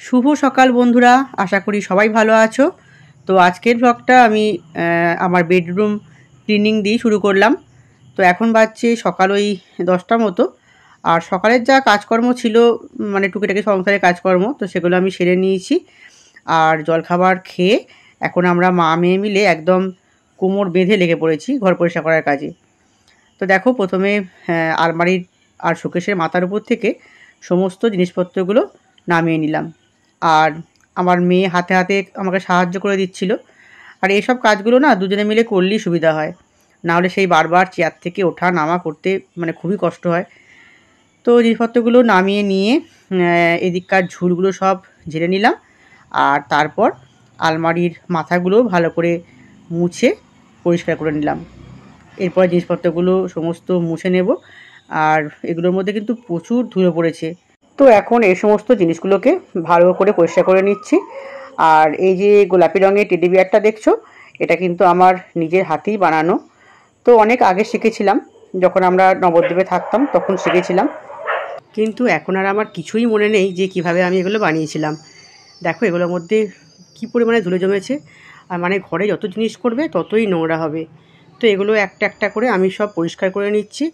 শুভ সকাল বন্ধুরা, আশা করি সবাই ভালো আছো। তো আজকের ব্লগটা আমি আমার বেডরুম ক্লিনিং দিয়ে শুরু করলাম। তো এখন বাজছে সকাল ওই 10টার মতো। আর সকালের যা কাজকর্ম ছিল, মানে টুকিটাকি সংসারের কাজকর্ম, তো সেগুলো আমি সেরে নিয়েছি। আর জলখাবার খেয়ে এখন আমরা মা মেয়ে মিলে একদম কোমর বেঁধে লেগে পড়েছি ঘর পরিষ্কার করার কাজে। তো দেখো, প্রথমে আলমারির আর শোকেসের মাথার উপর থেকে সমস্ত জিনিসপত্রগুলো নামিয়ে নিলাম। আর আমার মেয়ে হাতে হাতে আমাকে সাহায্য করে দিচ্ছিল। আর এইসব কাজগুলো না দুজনে মিলে করলেই সুবিধা হয়, নাহলে সেই বারবার চেয়ার থেকে ওঠা নামা করতে মানে খুবই কষ্ট হয়। তো জিনিসপত্রগুলো নামিয়ে নিয়ে এদিককার ঝুলগুলো সব ঝেড়ে নিলাম। আর তারপর আলমারির মাথাগুলো ভালো করে মুছে পরিষ্কার করে নিলাম। এরপর জিনিসপত্রগুলো সমস্ত মুছে নেব। আর এগুলোর মধ্যে কিন্তু প্রচুর ধুলো পড়েছে। তো এখন এই সমস্ত জিনিসগুলোকে ভালো করে পরিষ্কার করে নিচ্ছি। আর এই যে গোলাপি রঙের টেডি বিয়ারটা দেখছো, এটা কিন্তু আমার নিজের হাতেই বানানো। তো অনেক আগে শিখেছিলাম, যখন আমরা নবদ্বীপে থাকতাম তখন শিখেছিলাম, কিন্তু এখন আর আমার কিছুই মনে নেই যে কিভাবে আমি এগুলো বানিয়েছিলাম। দেখো এগুলোর মধ্যে কী পরিমাণে ধুলো জমেছে। আর মানে ঘরে যত জিনিস করবে ততই নোংরা হবে। তো এগুলো একটা একটা করে আমি সব পরিষ্কার করে নিচ্ছি।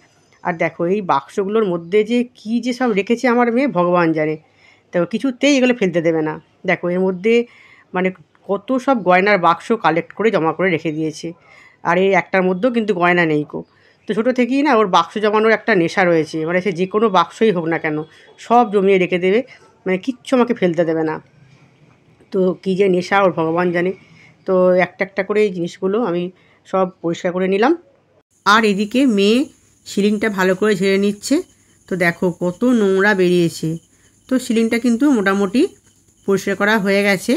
আর দেখো এই বাক্সগুলোর মধ্যে যে কী যে সব রেখেছে আমার মেয়ে, ভগবান জানে। তো কিছুতেই এগুলো ফেলতে দেবে না। দেখো এর মধ্যে মানে কত সব গয়নার বাক্স কালেক্ট করে জমা করে রেখে দিয়েছে। আর এই একটার মধ্যেও কিন্তু গয়না নেই কো। তো ছোটো থেকেই না ওর বাক্স জমানোর একটা নেশা রয়েছে, মানে সে যে কোনো বাক্সই হোক না কেন সব জমিয়ে রেখে দেবে, মানে কিচ্ছু আমাকে ফেলতে দেবে না। তো কী যে নেশা ওর, ভগবান জানে। তো একটা একটা করে এই জিনিসগুলো আমি সব পরিষ্কার করে নিলাম। আর এদিকে মেয়ে সিলিংটা ভালো করে ঝেড়ে নিচ্ছে। তো দেখো কত নোংরা বেরিয়েছে। তো সিলিংটা কিন্তু মোটামুটি পরিষ্কার করা হয়ে গেছে।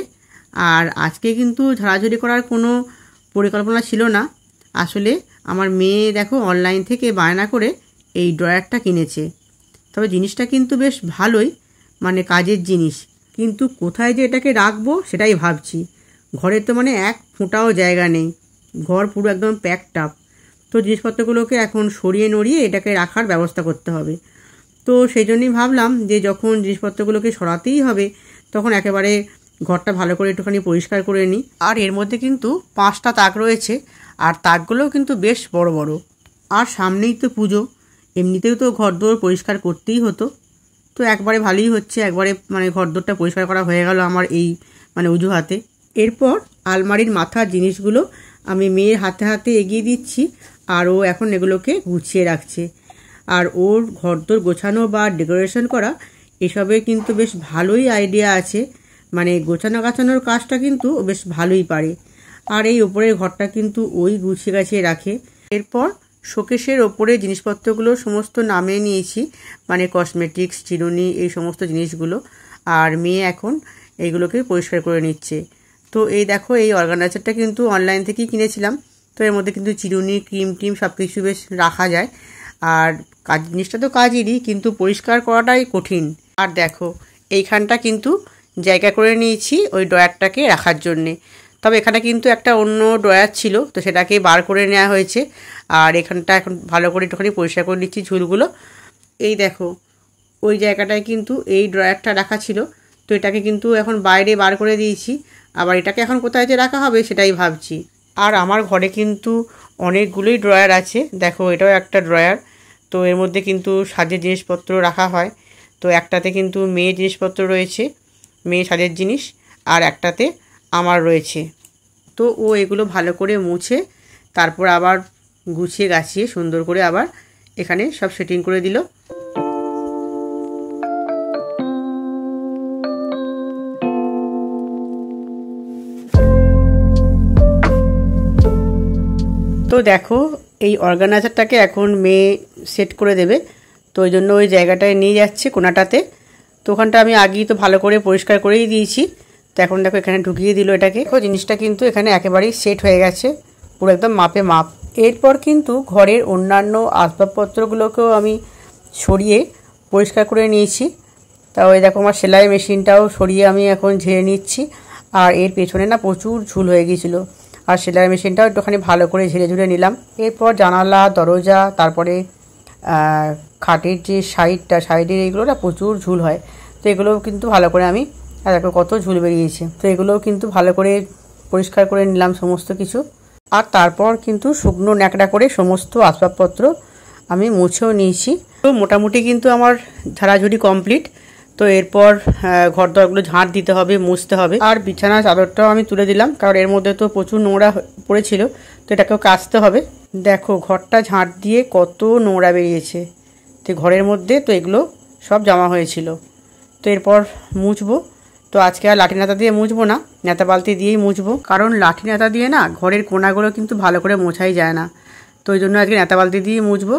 আর আজকে কিন্তু ঝাড়াঝড়ি করার কোনো পরিকল্পনা ছিল না। আসলে আমার মেয়ে দেখো অনলাইন থেকে বায়না করে এই ড্রয়ারটা কিনেছে। তবে জিনিসটা কিন্তু বেশ ভালোই, মানে কাজের জিনিস। কিন্তু কোথায় যে এটাকে রাখবো সেটাই ভাবছি। ঘরে তো মানে এক ফোঁটাও জায়গা নেই, ঘর পুরো একদম প্যাকড আপ। তো জিনিসপত্রগুলোকে এখন সরিয়ে নড়িয়ে এটাকে রাখার ব্যবস্থা করতে হবে। তো সেই জন্যই ভাবলাম যে যখন জিনিসপত্রগুলোকে সরাতেই হবে তখন একেবারে ঘরটা ভালো করে একটুখানি পরিষ্কার করে নিই। আর এর মধ্যে কিন্তু 5টা তাক রয়েছে, আর তাকগুলোও কিন্তু বেশ বড় বড়। আর সামনেই তো পুজো, এমনিতেও তো ঘরদোর পরিষ্কার করতেই হতো। তো একবারে ভালোই হচ্ছে, একবারে মানে ঘরদোরটা পরিষ্কার করা হয়ে গেল আমার এই মানে অজুহাতে। এরপর আলমারির মাথার জিনিসগুলো আমি মেয়ের হাতে হাতে এগিয়ে দিচ্ছি। আর ও এখন এগুলোকে গুছিয়ে রাখছে। আর ওর ঘরদোর গোছানো বা ডেকোরেশন করা এসবে কিন্তু বেশ ভালোই আইডিয়া আছে, মানে গোছানো গাছানোর কাজটা কিন্তু বেশ ভালোই পারে। আর এই ওপরের ঘরটা কিন্তু ওই গুছিয়ে গাছিয়ে রাখে। এরপর শোকেসের ওপরে জিনিসপত্রগুলো সমস্ত নামিয়ে নিয়েছি, মানে কসমেটিক্স, চিরুনি, এই সমস্ত জিনিসগুলো। আর মেয়ে এখন এইগুলোকে পরিষ্কার করে নিচ্ছে। তো এই দেখো এই অর্গানাইজারটা কিন্তু অনলাইন থেকেই কিনেছিলাম। তো এর মধ্যে কিন্তু চিরুনি, ক্রিম টিম সব কিছু বেশ রাখা যায়। আর কাজ জিনিসটা তো কাজেরই, কিন্তু পরিষ্কার করাটাই কঠিন। আর দেখো এইখানটা কিন্তু জায়গা করে নিয়েছি ওই ড্রয়ারটাকে রাখার জন্যে। তবে এখানে কিন্তু একটা অন্য ড্রয়ার ছিল, তো সেটাকে বার করে নেওয়া হয়েছে। আর এখানটা এখন ভালো করে একটুখানি পরিষ্কার করে নিচ্ছি ঝুলগুলো। এই দেখো ওই জায়গাটায় কিন্তু এই ড্রয়ারটা রাখা ছিল, তো এটাকে কিন্তু এখন বাইরে বার করে দিয়েছি। আবার এটাকে এখন কোথায় যে রাখা হবে সেটাই ভাবছি। আর আমার ঘরে কিন্তু অনেকগুলোই ড্রয়ার আছে। দেখো এটাও একটা ড্রয়ার। তো এর মধ্যে কিন্তু সাজের জিনিসপত্র রাখা হয়। তো একটাতে কিন্তু মেয়ের জিনিসপত্র রয়েছে, মেয়ে সাজের জিনিস, আর একটাতে আমার রয়েছে। তো ও এগুলো ভালো করে মুছে তারপর আবার গুছিয়ে গাছিয়ে সুন্দর করে আবার এখানে সব সেটিং করে দিল। তো দেখো এই অর্গানাইজারটাকে এখন মেয়ে সেট করে দেবে। তো ওই জন্য ওই জায়গাটায় নিয়ে যাচ্ছে কোনাটাতে। তো ওখানটা আমি আগেই তো ভালো করে পরিষ্কার করেই দিয়েছি। তো এখন দেখো এখানে ঢুকিয়ে দিল এটাকে। দেখো জিনিসটা কিন্তু এখানে একেবারেই সেট হয়ে গেছে, পুরো একদম মাপে মাপ। এরপর কিন্তু ঘরের অন্যান্য আসবাবপত্রগুলোকেও আমি সরিয়ে পরিষ্কার করে নিয়েছি। তাও এই দেখো আমার সেলাই মেশিনটাও সরিয়ে আমি এখন ঝেড়ে নিচ্ছি। আর এর পেছনে না প্রচুর ঝুল হয়ে গিয়েছিলো, আর সেলাই মেশিনটাও একটুখানি ভালো করে ঝেড়ে ঝুড়ে নিলাম। এরপর জানালা, দরজা, তারপরে খাটের যে সাইডের এইগুলো না প্রচুর ঝুল হয়। তো এগুলো কিন্তু ভালো করে আমি আর দেখো কত ঝুল বেরিয়েছে। তো এগুলোও কিন্তু ভালো করে পরিষ্কার করে নিলাম সমস্ত কিছু। আর তারপর কিন্তু শুকনো ন্যাকড়া করে সমস্ত আসবাবপত্র আমি মুছেও নিয়েছি। তো মোটামুটি কিন্তু আমার ঝাড়াঝুড়ি কমপ্লিট। তো এরপর ঘর দরগুলো ঝাঁট দিতে হবে, মুছতে হবে। আর বিছানা চাদরটাও আমি তুলে দিলাম, কারণ এর মধ্যে তো প্রচুর নোংরা পড়েছিল, তো এটাকেও কাচতে হবে। দেখো ঘরটা ঝাঁট দিয়ে কত নোংরা বেরিয়েছে। তো ঘরের মধ্যে তো এগুলো সব জমা হয়েছিল। তো এরপর মুছবো। তো আজকে আর লাঠি নেতা দিয়ে মুছবো না, নেতা বালতি দিয়েই মুছবো, কারণ লাঠি নেতা দিয়ে না ঘরের কোনাগুলো কিন্তু ভালো করে মোছাই যায় না। তো ওই জন্য আজকে নেতা বালতি দিয়েই মুছবো।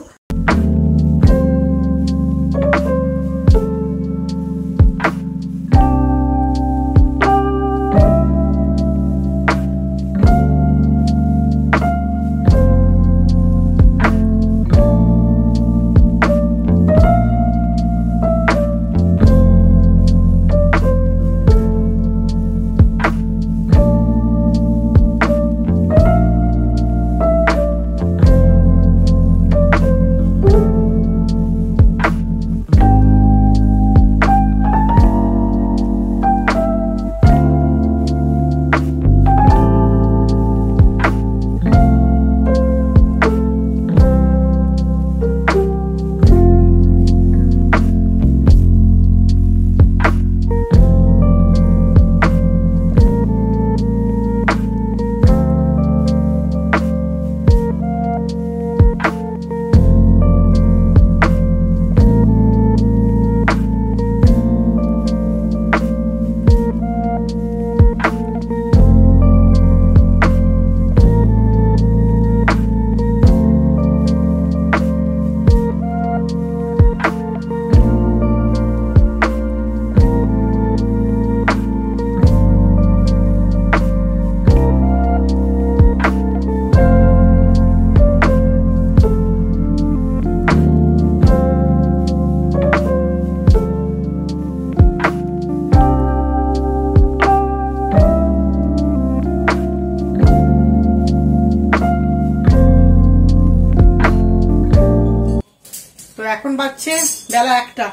এখন বাজছে বেলা 1টা,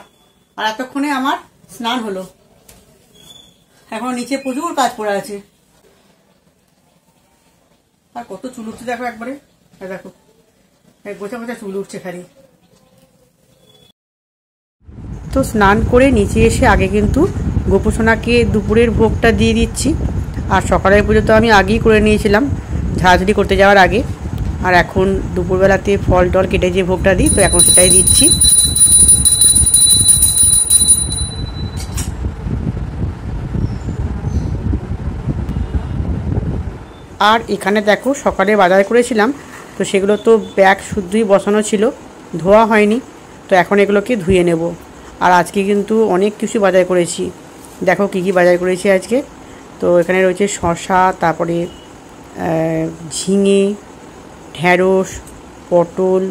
আর এতক্ষণে আমার স্নান হলো। এখন নিচে প্রচুর কাজ পড়ে আছে। আর কত চুল উঠছে দেখো একবারে, দেখো গোছা গোছা চুল উঠছে খালি। তো স্নান করে নিচে এসে আগে কিন্তু গোপুসোনাকে দুপুরের ভোগটা দিয়ে দিচ্ছি। আর সকালের পুজো তো আমি আগেই করে নিয়েছিলাম ঝাড়াঝুড়ি করতে যাওয়ার আগে। আর এখন দুপুরবেলাতে ফল টল কেটে যে ভোগটা দিই, তো এখন সেটাই দিচ্ছি। আর এখানে দেখো সকালে বাজার করেছিলাম, তো সেগুলো তো ব্যাগ শুদ্ধই বসানো ছিল, ধোয়া হয়নি। তো এখন এগুলোকে ধুয়ে নেব। আর আজকে কিন্তু অনেক কিছু বাজার করেছি, দেখো কী কী বাজার করেছি আজকে। তো এখানে রয়েছে শসা, তারপরে ঝিঙে, ঢ্যাঁড়স, পটল,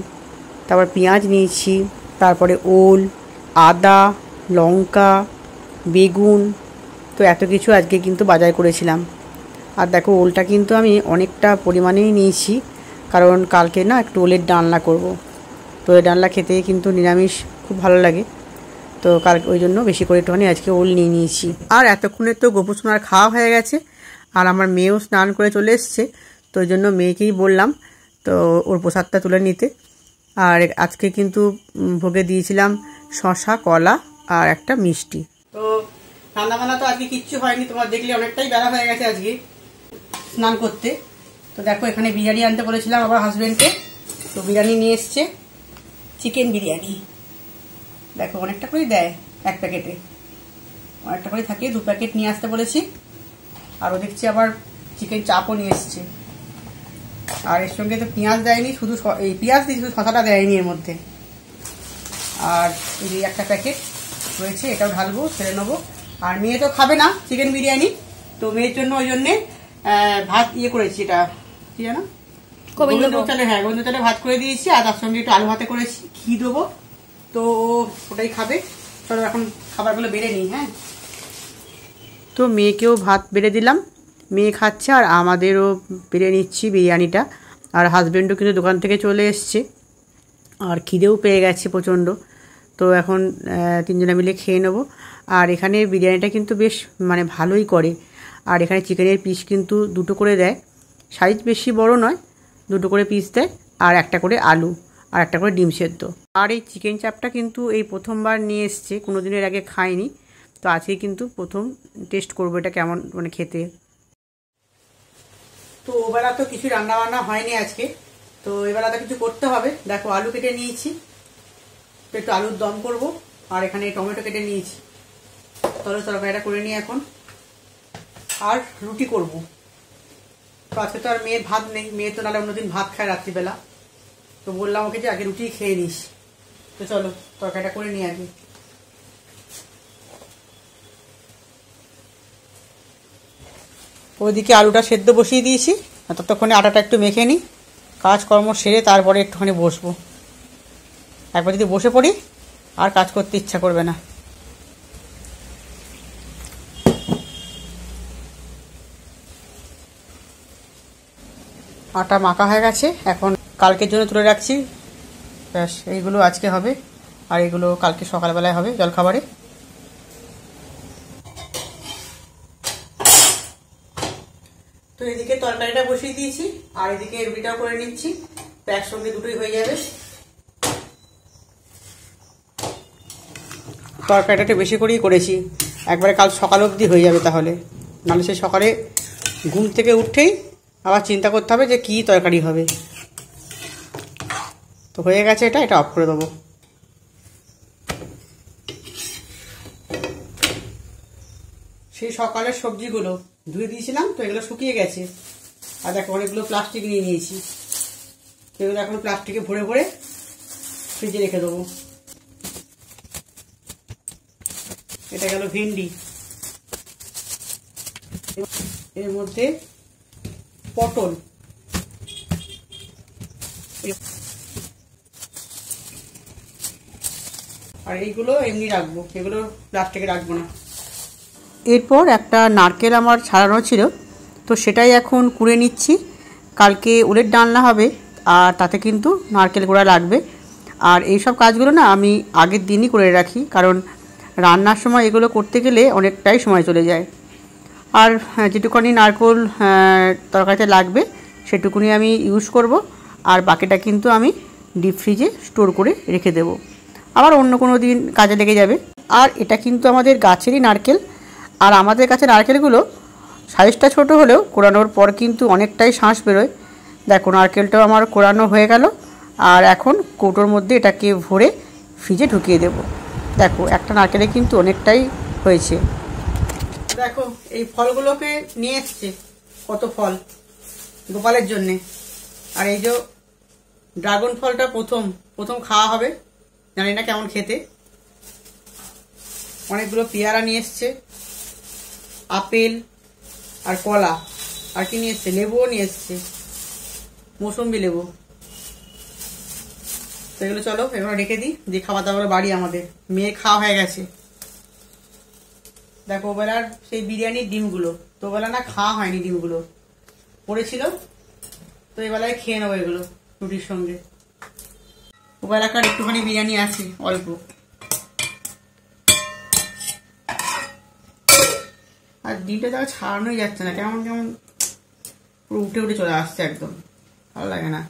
তারপর পেঁয়াজ নিয়েছি, তারপরে ওল, আদা, লঙ্কা, বেগুন। তো এত কিছু আজকে কিন্তু বাজার করেছিলাম। আর দেখো ওলটা কিন্তু আমি অনেকটা পরিমাণেই নিয়েছি, কারণ কালকে না একটু ওলের ডালনা করব। তো ওই ডালনা খেতে কিন্তু নিরামিষ খুব ভালো লাগে, তো কালকে ওই জন্য বেশি করে একটুখানি আজকে ওল নিয়ে নিয়েছি। আর এতক্ষণে তো গোপুসোনার খাওয়া হয়ে গেছে, আর আমার মেয়েও স্নান করে চলে এসছে। তো ওই জন্য মেয়েকেই বললাম তো ওর প্রসাদটা তুলে নিতে। আর আজকে কিন্তু ভোগে দিয়েছিলাম শসা, কলা আর একটা মিষ্টি। তো রান্নাবান্না তো আজকে কিচ্ছু হয়নি, তোমার দেখলে অনেকটাই বেলা হয়ে গেছে আজকে স্নান করতে। তো দেখো এখানে বিরিয়ানি আনতে বলেছিলাম আমার হাজবেন্ডকে, তো বিরিয়ানি নিয়ে এসছে, চিকেন বিরিয়ানি। দেখো অনেকটা করে দেয় এক প্যাকেটে, অনেকটা করে থাকে, 2 প্যাকেট নিয়ে আসতে বলেছি। আরও দেখছি আবার চিকেন চাপও নিয়ে এসছে। আর এর সঙ্গে তো পেঁয়াজ দেয়নি, শুধু এই পেঁয়াজ দিয়ে শুধু শসাটা দেয়নি এর মধ্যে। আর এই একটা প্যাকেট রয়েছে, এটাও ঢালবো, ছেড়ে নেবো। আর মেয়ে তো খাবে না চিকেন বিরিয়ানি, তো মেয়ের জন্য ওই জন্যে ভাত করেছি, এটা কি জানো, গোবিন্দভোগ চালে। হ্যাঁ, গোবিন্দভোগ চালে ভাত করে দিয়েছি, আর তার সঙ্গে একটু আলু ভাতে করেছি, ঘি দেবো। তো ও ওটাই খাবে। চলো এখন খাবারগুলো বেড়ে নিই। হ্যাঁ, তো মেয়েকেও ভাত বেড়ে দিলাম, মেয়ে খাচ্ছে, আর আমাদেরও বেড়ে নিচ্ছি বিরিয়ানিটা। আর হাজবেন্ডও কিন্তু দোকান থেকে চলে এসছে, আর খিদেও পেয়ে গেছে প্রচণ্ড। তো তো এখন তিনজনে মিলে খেয়ে নেবো। আর এখানে বিরিয়ানিটা কিন্তু বেশ মানে ভালোই করে। আর এখানে চিকেনের পিস কিন্তু 2টো করে দেয়, সাইজ বেশি বড় নয়, 2টো করে পিস দেয়, আর একটা করে আলু, আর একটা করে ডিম সেদ্ধ। আর এই চিকেন চাপটা কিন্তু এই প্রথমবার নিয়ে এসছে, কোনো দিনের আগে খাইনি, তো আজকে কিন্তু প্রথম টেস্ট করবো এটা কেমন মানে খেতে। তো ওবেলা তো কিছু রান্না বান্না হয়নি আজকে, তো এবেলা তো কিছু করতে হবে। দেখো আলু কেটে নিয়েছি, তো একটু আলুর দম করব, আর এখানে টমেটো কেটে নিয়েছি। তাহলে তরকারিটা করে নিই এখন, আর রুটি করব। তো আজকে তো আর মেয়ের ভাত নেই, মেয়ে তো নাহলে অন্যদিন ভাত খায় রাত্রিবেলা, তো বললাম ওকে যে আগে রুটি খেয়ে নিস। তো চলো তরকারিটা করে নিই আগে। ওইদিকে আলুটা সেদ্ধ বসিয়ে দিয়েছি, ততক্ষণে আটাটা একটু মেখে নিই, কাজকর্ম সেরে তারপরে একটুখানি বসবো। একবার যদি বসে পড়ি আর কাজ করতে ইচ্ছা করবে না। আটা মাখা হয়ে গেছে, এখন কালকের জন্য তুলে রাখছি। ব্যাস, এইগুলো আজকে হবে, আর এগুলো কালকে সকালবেলায় হবে জলখাবারে। তো এদিকে তরকারিটা বসিয়ে দিয়েছি, আর এদিকে রুটিটাও করে নিচ্ছি, তো একসঙ্গে দুটোই হয়ে যাবে। তরকারিটা একটু বেশি করেই করেছি, একবারে কাল সকাল অবধি হয়ে যাবে, তাহলে নাহলে সেই সকালে ঘুম থেকে উঠেই আবার চিন্তা করতে হবে যে কী তরকারি হবে। তো হয়ে গেছে, এটা অফ করে দেবো। সেই সকালের সবজিগুলো ধুয়ে দিয়েছিলাম, তো এগুলো শুকিয়ে গেছে। আর দেখো অনেকগুলো প্লাস্টিক নিয়ে নিয়েছি, এগুলো এখন প্লাস্টিকে ভরে ভরে ফ্রিজে রেখে দেবো। এটা গেল ভেন্ডি, এর মধ্যে পটল, আর এইগুলো এমনি রাখবো, এগুলো প্লাস্টিকে রাখবো না। এরপর একটা নারকেল আমার ছাড়ানো ছিল, তো সেটাই এখন কুড়ে নিচ্ছি। কালকে উলের ডালনা হবে, আর তাতে কিন্তু নারকেল কোড়া লাগবে। আর এইসব কাজগুলো না আমি আগের দিনই করে রাখি, কারণ রান্নার সময় এগুলো করতে গেলে অনেকটাই সময় চলে যায়। আর যেটুকুনি নারকেল তরকারিতে লাগবে সেটুকুনি আমি ইউজ করব, আর বাকিটা কিন্তু আমি ডিপ ফ্রিজে স্টোর করে রেখে দেব, আবার অন্য কোনো দিন কাজে লেগে যাবে। আর এটা কিন্তু আমাদের গাছেরই নারকেল, আর আমাদের কাছে নারকেলগুলো সাইজটা ছোট হলেও কোড়ানোর পর কিন্তু অনেকটাই শাঁস বেরোয়। দেখো নারকেলটাও আমার কোড়ানো হয়ে গেল, আর এখন কৌটোর মধ্যে এটাকে ভরে ফ্রিজে ঢুকিয়ে দেব। দেখো একটা নারকেলে কিন্তু অনেকটাই হয়েছে। দেখো এই ফলগুলোকে নিয়ে এসছে, কত ফল গোপালের জন্যে। আর এই যে ড্রাগন ফলটা প্রথম খাওয়া হবে, জানি না কেমন খেতে। অনেকগুলো পেয়ারা নিয়ে এসছে, আপেল আর কলা, আর কি নিয়ে এসছে, লেবুও নিয়ে এসছে, মৌসুম্বি লেবু। তো এগুলো চলো এবার রেখে দিই, যে খাওয়া দাওয়া বাড়ি আমাদের মেয়ের খাওয়া হয়ে গেছে। দেখো ওবেলার সেই বিরিয়ানির ডিমগুলো, তো ওবেলা না খাওয়া হয়নি, ডিমগুলো পড়েছিল, তো এবেলায় খেয়ে নেবো এগুলো রুটির সঙ্গে। ওবেলাকার একটুখানি বিরিয়ানি আছে অল্প, আর ডিমটা তাও ছাড়ানোই যাচ্ছে না, কেমন কেমন পুরো উঠে উঠে চলে আসছে, একদম ভালো লাগে না।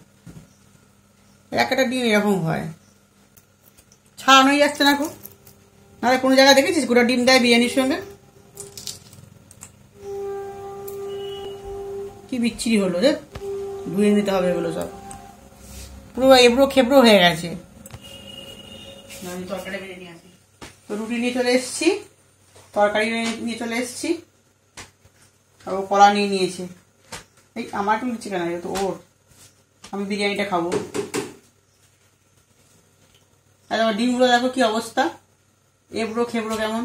একটা ডিম এরকম হয়, ছাড়ানোই যাচ্ছে না খুব। নাহলে কোনো জায়গায় দেখেছিস গোটা ডিম দেয় বিরিয়ানির সঙ্গে? কি বিচ্ছিরি হলো রে, ধুয়ে নিতে হবে এগুলো সব, পুরো এবড়ো খেবড়ো হয়ে গেছে। তরকারি বেরিয়ে নিয়ে আসি, তো রুটি নিয়ে চলে এসছি, তরকারি নিয়ে চলে এসছি, আর ও কলা নিয়ে নিয়েছে। এই আমার একটু লুচি কেন, তো ওর, আমি বিরিয়ানিটা খাবো। আর আমার ডিমগুলো দেখো কি অবস্থা, এবড়ো খেবড়ো কেমন।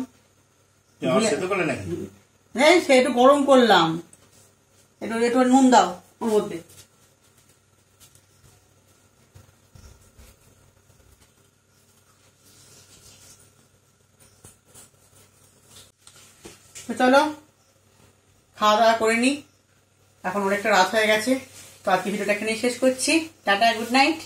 হ্যাঁ সে একটু গরম করলাম, একটু নুন দাও ওর মধ্যে। তো চলো খাওয়া দাওয়া করে নিই, এখন অনেকটা রাত হয়ে গেছে। তো আজকে ভিডিওটা এখানেই শেষ করছি। Tata, good night.